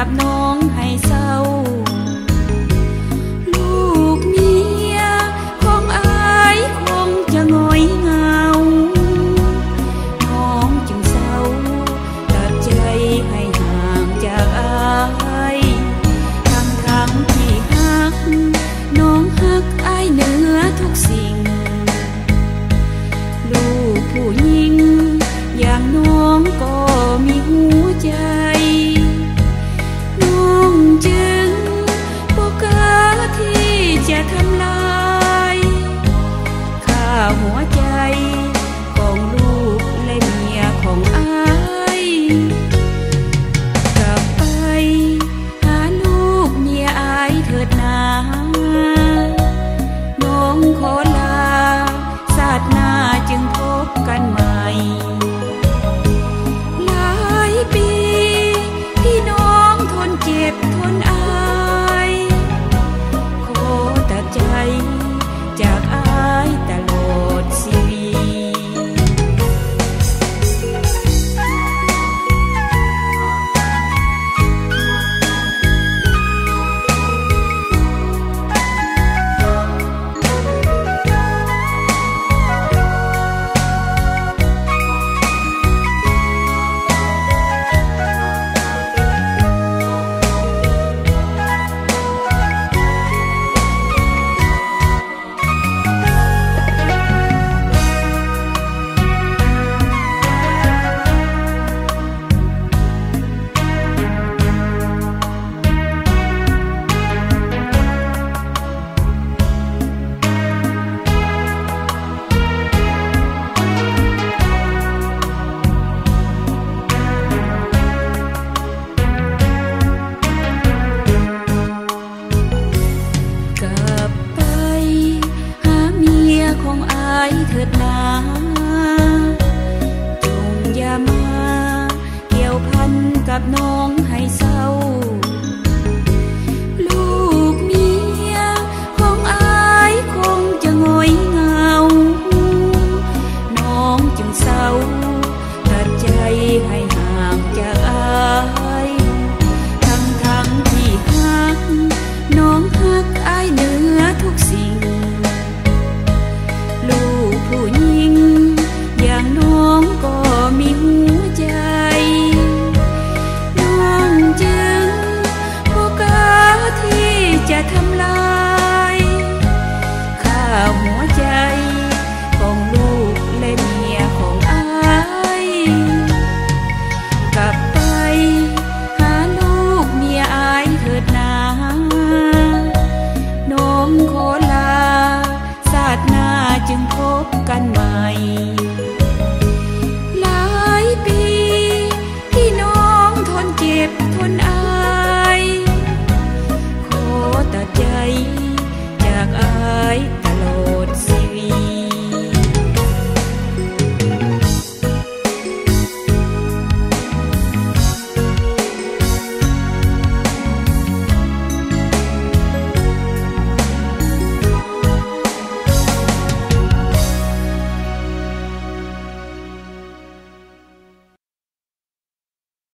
กับน้องให้เศร้าลูกเมียของอายคงจะหงอยเหงาน้องจึงเศร้าตัดใจให้ห่างจากอายทั้งที่ฮักน้องฮักอายเหนือทุกสิ่งลูกผู้หญิงอย่างน้องก็มีหัวใจน้องจึงบ่กล้าที่จะทำลายค่าหัวใจของลูกและเมียของอายกลับไปหาลูกเมียอายเถิดนาน้องขอลาชาติหน้าจึงพบกันใหม่หลายปีที่น้องทนเจ็บทนอายขอตัดใจจากอายตลอดชีวิตของอายเถิดนาจงอย่ามาเกี่ยวพันกับน้องให้เศร้าลูกเมียของอายคงจะหงอยเหงาน้องจึงเศร้าตัดใจให้ห่างจากอายทั้งที่ฮักน้องฮักอายเหนือทุกสิ่งลูกผู้หญิงอย่างน้องก็มีหัวใจน้องจึงบ่กล้าที่จะทำลายค่าหัวใจของลูกและเมียของอายกลับไปหาลูกเมียอายเถิดนาน้องขอลาชาติหน้าจึงพบกันใหม่หลายปีที่น้องทนเจ็บทน